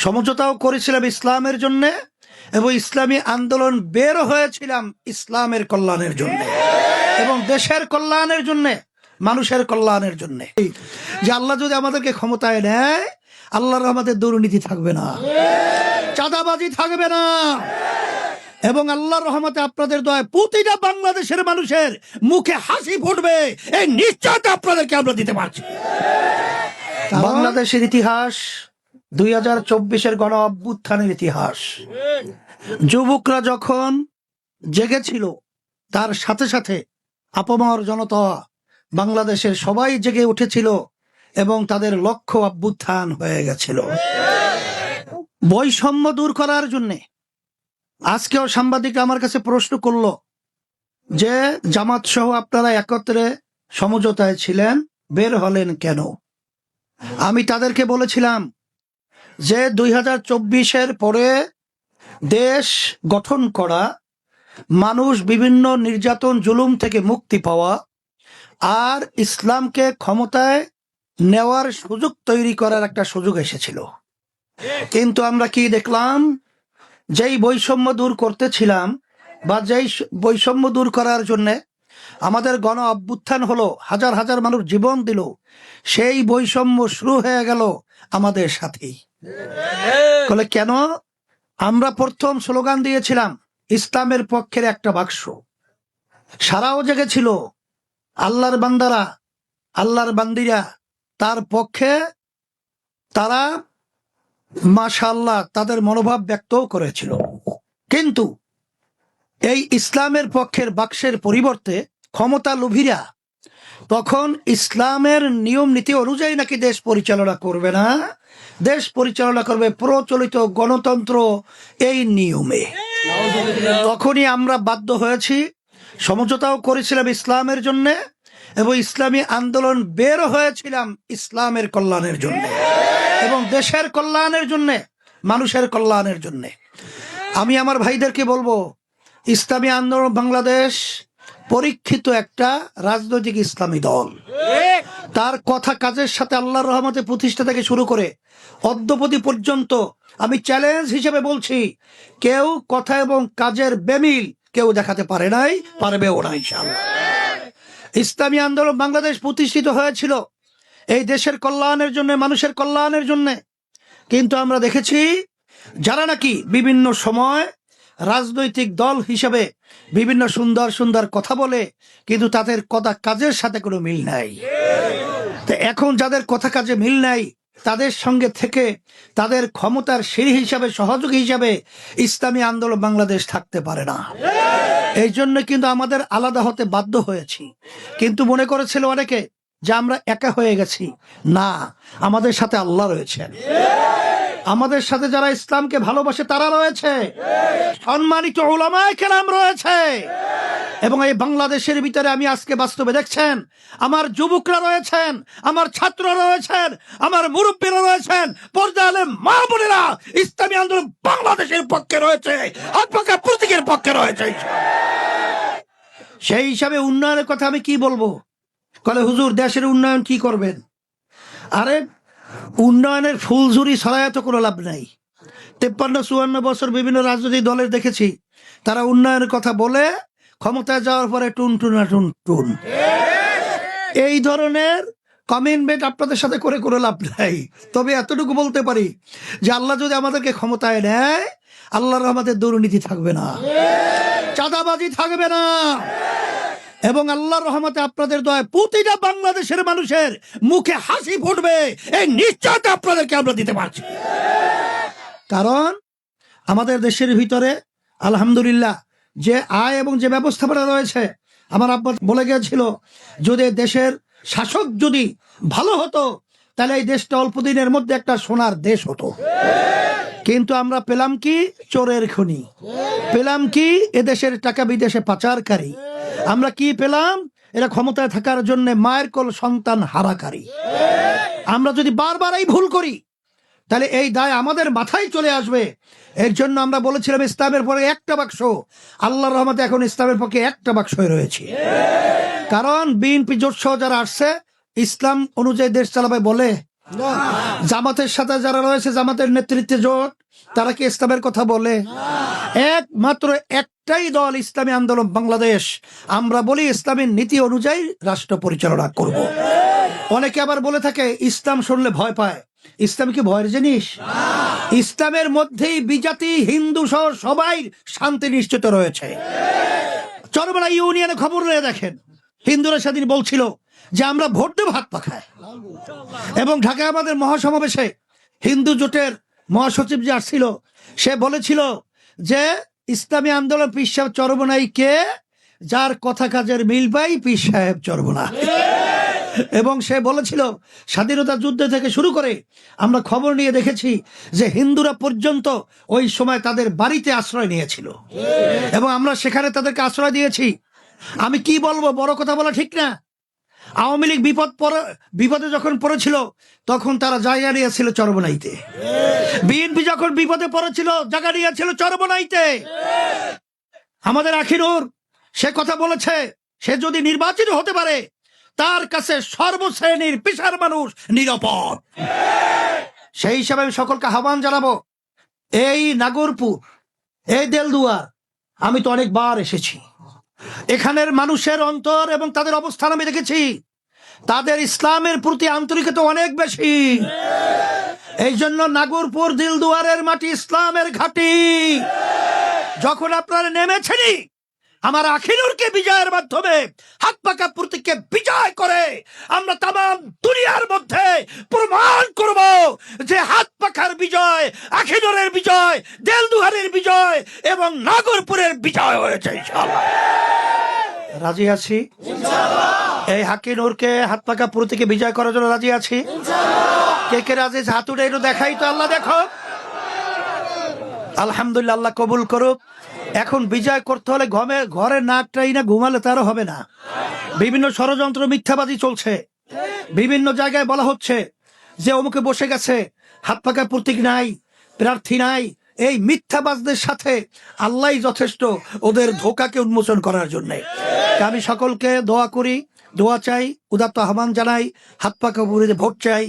সমঝোতাও করেছিলাম ইসলামের জন্য, এবং ইসলামী আন্দোলন বের হয়েছিলাম ইসলামের কল্যাণের জন্য এবং দেশের কল্যাণের জন্য, মানুষের কল্যাণের জন্য। যে আল্লাহ যদি আমাদেরকে ক্ষমতায় নেয়, আল্লাহর রহমতে দুর্নীতি থাকবে না, চাঁদাবাজি থাকবে না, এবং আল্লাহর রহমতে আপনাদের দয়ায় প্রতিটা বাংলাদেশের মানুষের মুখে হাসি ফুটবে, এই নিশ্চয়তা আপনাদেরকে আমরা দিতে পারছি। বাংলাদেশের ইতিহাস 2024-এর গণ অভ্যুত্থানের ইতিহাস। যুবকরা যখন জেগেছিল, তার সাথে সাথে আপামর জনতা বাংলাদেশের সবাই জেগে উঠেছিল এবং তাদের লক্ষ্য অভ্যুত্থান হয়ে গেছিল বৈষম্য দূর করার জন্যে। আজকেও সাংবাদিক আমার কাছে প্রশ্ন করলো যে জামাত সহ আপনারা একত্রে সমঝোতায় ছিলেন, বের হলেন কেন? আমি তাদেরকে বলেছিলাম যে 2024-এর পরে দেশ গঠন করা, মানুষ বিভিন্ন নির্যাতন জুলুম থেকে মুক্তি পাওয়া আর ইসলামকে ক্ষমতায় নেওয়ার সুযোগ তৈরি করার একটা সুযোগ এসেছিল। কিন্তু আমরা কি দেখলাম? যেই বৈষম্য দূর করতেছিলাম বা যেই বৈষম্য দূর করার জন্য আমাদের গণ অভ্যুত্থান হলো, হাজার হাজার মানুষ জীবন দিল, সেই বৈষম্য শুরু হয়ে গেল আমাদের সাথেই। বলে কেন? আমরা প্রথম স্লোগান দিয়েছিলাম ইসলামের পক্ষের একটা বাক্স। সারাও জেগেছিল, আল্লাহর বান্দারা, আল্লাহর বান্দিরা তার পক্ষে, তারা মাশাআল্লাহ তাদের মনোভাব ব্যক্তও করেছিল। কিন্তু এই ইসলামের পক্ষের বাক্সের পরিবর্তে ক্ষমতা লোভীরা তখন ইসলামের নিয়ম নীতি অনুযায়ী নাকি দেশ পরিচালনা করবে না, দেশ পরিচালনা করবে প্রচলিত গণতন্ত্র এই নিয়মে। তখনই আমরা বাধ্য হয়েছি, সমঝোতাও করেছিলাম ইসলামের জন্য এবং ইসলামী আন্দোলন বের হয়েছিলাম ইসলামের কল্যাণের জন্য এবং দেশের কল্যাণের জন্য, মানুষের কল্যাণের জন্য। আমি আমার ভাইদেরকে বলবো, ইসলামী আন্দোলন বাংলাদেশ পরীক্ষিত একটা রাজনৈতিক ইসলামী দল। তার কথা কাজের সাথে আল্লাহর রহমতে প্রতিষ্ঠা থেকে শুরু করে অদ্যপতি পর্যন্ত আমি চ্যালেঞ্জ হিসেবে বলছি, কেউ কথা এবং কাজের বেমিল কেউ দেখাতে পারে নাই, পারবেও না ইনশাআল্লাহ। ইসলামী আন্দোলন বাংলাদেশ প্রতিষ্ঠিত হয়েছিল এই দেশের কল্যাণের জন্য, মানুষের কল্যাণের জন্য। কিন্তু আমরা দেখেছি যারা নাকি বিভিন্ন সময় রাজনৈতিক দল হিসেবে বিভিন্ন সুন্দর সুন্দর কথা বলে, কিন্তু তাদের কথা কাজের সাথে কোনো মিল নাই। তো এখন যাদের কথা কাজে মিল নাই, তাদের সঙ্গে থেকে তাদের ক্ষমতার সিঁড়ি হিসাবে, সহযোগী হিসাবে ইসলামী আন্দোলন বাংলাদেশ থাকতে পারে না। এই জন্য কিন্তু আমাদের আলাদা হতে বাধ্য হয়েছি। কিন্তু মনে করেছিল অনেকে যে আমরা একা হয়ে গেছি। না, আমাদের সাথে আল্লাহ রয়েছেন, আমাদের সাথে যারা ইসলামকে ভালোবাসে তারা রয়েছে, সম্মানিত উলামায়ে কেরাম রয়েছে। এবং এই বাংলাদেশের ভিতরে আমি আজকে বাস্তবে দেখছেন, আমার যুবকরা রয়েছেন, আমার ছাত্ররা রয়েছেন, আমার মুরব্বীরা রয়েছেন, পর্দা আলেম মা বোনেরা ইসলামী আন্দোলন বাংলাদেশের পক্ষে রয়েছে, হক-পক্ষে প্রতীকের পক্ষে রয়েছে। সেই হিসাবে উন্নয়নের কথা আমি কি বলবো? বলে হুজুর দেশের উন্নয়ন কি করবেন? আরে উন্নয়নের ফুলঝুরি ছড়ায় তো কোনো লাভ নাই। 53-54 বছর বিভিন্ন রাজনৈতিক দলের দেখেছি, তারা উন্নয়নের কথা বলে ক্ষমতায় যাওয়ার পরে টুনটুনা টুন। এই ধরনের কমিটমেন্ট আপনাদের সাথে করে কোনো লাভ নাই। তবে এতটুকু বলতে পারি যে আল্লাহ যদি আমাদেরকে ক্ষমতায় নেয়, আল্লাহর রহমতে দুর্নীতি থাকবে না, চাঁদাবাজি থাকবে না, এবং আল্লাহর রহমতে আপনাদের দয়ায় প্রতিটা বাংলাদেশের মানুষের মুখে হাসি ফুটবে, এই নিশ্চয়তা আপনাদেরকে আমরা দিতে পারছি। কারণ আমাদের দেশের ভিতরে আলহামদুলিল্লাহ যে আয় এবং যে ব্যবস্থাপনা রয়েছে, আমার আব্বা বলে গিয়েছিল যদি দেশের শাসক যদি ভালো হতো তাহলে এই দেশটা অল্প দিনের মধ্যে একটা সোনার দেশ হতো। কিন্তু আমরা পেলাম কি? চোরের খনি। পেলাম কি? এদেশের টাকা বিদেশে পাচারকারী। আমরা কি পেলাম? এরা ক্ষমতায় থাকার জন্য মায়ের কোল সন্তান হারাকারী। আমরা যদি বারবার এই ভুল করি তাহলে এই দায় আমাদের মাথায় চলে আসবে। এর জন্য আমরা বলেছিলাম ইসলামের পরে একটা বাক্স, আল্লাহর রহমতে এখন ইসলামের পক্ষে একটা বাক্সই রয়েছে। কারণ বিএনপি জোট সহ যারা আসছে ইসলাম অনুযায়ী দেশ চালাবে বলে জামাতের সাথে যারা রয়েছে, জামাতের নেতৃত্বে জোট, তারা কি ইসলামের কথা বলে? একমাত্র একটাই দল, ইসলামী আন্দোলন বাংলাদেশ। আমরা বলি ইসলামের নীতি অনুযায়ী রাষ্ট্র পরিচালনা করব। অনেকে আবার বলে থাকে ইসলাম শুনলে ভয় পায়। ইসলাম কি ভয়ের জিনিস? ইসলামের মধ্যেই বিজাতি হিন্দু সহ সবাই শান্তি নিশ্চিত রয়েছে। চরমলা ইউনিয়নে খবর নিয়ে দেখেন, হিন্দুরা সেদিন বলছিল যে আমরা ভোট দেব হাত পাখায়। এবং ঢাকায় আমাদের মহাসমাবেশে হিন্দু জোটের মহাসচিব যে আসছিল, সে বলেছিল যে ইসলামী আন্দোলন পীর সাহেব চরমনাই কে, যার কথা কাজের মিল পাই পীর সাহেব চরমনা। এবং সে বলেছিল স্বাধীনতা যুদ্ধ থেকে শুরু করে আমরা খবর নিয়ে দেখেছি যে হিন্দুরা পর্যন্ত ওই সময় তাদের বাড়িতে আশ্রয় নিয়েছিল এবং আমরা সেখানে তাদেরকে আশ্রয় দিয়েছি। আমি কি বলবো, বড় কথা বলা ঠিক না। আওয়ামী লীগ বিপদে যখন পড়েছিল তখন তারা জায়গা নিয়েছিল চরমনাইতে। বিএনপি যখন বিপদে পড়েছিল জায়গা নিয়েছিল চরমনাইতে। আমাদের আখিনুর সে কথা বলেছে, সে যদি নির্বাচিত হতে পারে তার কাছে সর্বশ্রেণীর পেশার মানুষ নিরাপদ। সেই হিসাবে আমি সকলকে আহ্বান জানাবো, এই নাগরপুর, এই দেলদুয়ার আমি তো অনেকবার এসেছি। এখানের মানুষের অন্তর এবং তাদের অবস্থান আমি দেখেছি, তাদের ইসলামের প্রতি আন্তরিকতা অনেক বেশি। এই জন্য নাগরপুর দিলদুয়ারের মাটি ইসলামের ঘাঁটি। যখন আপনারা নেমেছেনই আমার আখিনুরকে বিজয়ের মাধ্যমে হাত পাকা প্রতীককে বিজয় করে আমরা তামাম দুনিয়ার মধ্যে প্রমাণ করব যে হাত পাখার বিজয়, আখিনুরের বিজয়, দেলদুয়ারের বিজয় এবং নাগরপুরের বিজয় হয়েছে ইনশাআল্লাহ। রাজি আছি এই আখিনুরকে হাত পাকা প্রতীকে বিজয় করার জন্য রাজি আছি। কে কে রাজি? হাত উঠে একটু দেখাই তো। আল্লাহ দেখো, আলহামদুলিল্লাহ, আল্লাহ কবুল করুক। এখন বিজয় করতে হলে ঘরে নাকটাই না ঘুমালে তারও হবে না। বিভিন্ন ষড়যন্ত্র, মিথ্যাবাদী চলছে। বিভিন্ন জায়গায় বলা হচ্ছে যে অমুকে বসে গেছে, হাত পাকা প্রতীক নাই, প্রার্থী নাই। এই মিথ্যাবাজদের সাথে আল্লাহ যথেষ্ট ওদের ধোঁকাকে উন্মোচন করার জন্য। আমি সকলকে দোয়া করি, দোয়া চাই, উদাত্ত আহ্বান জানাই, হাত পাকা ভোট চাই।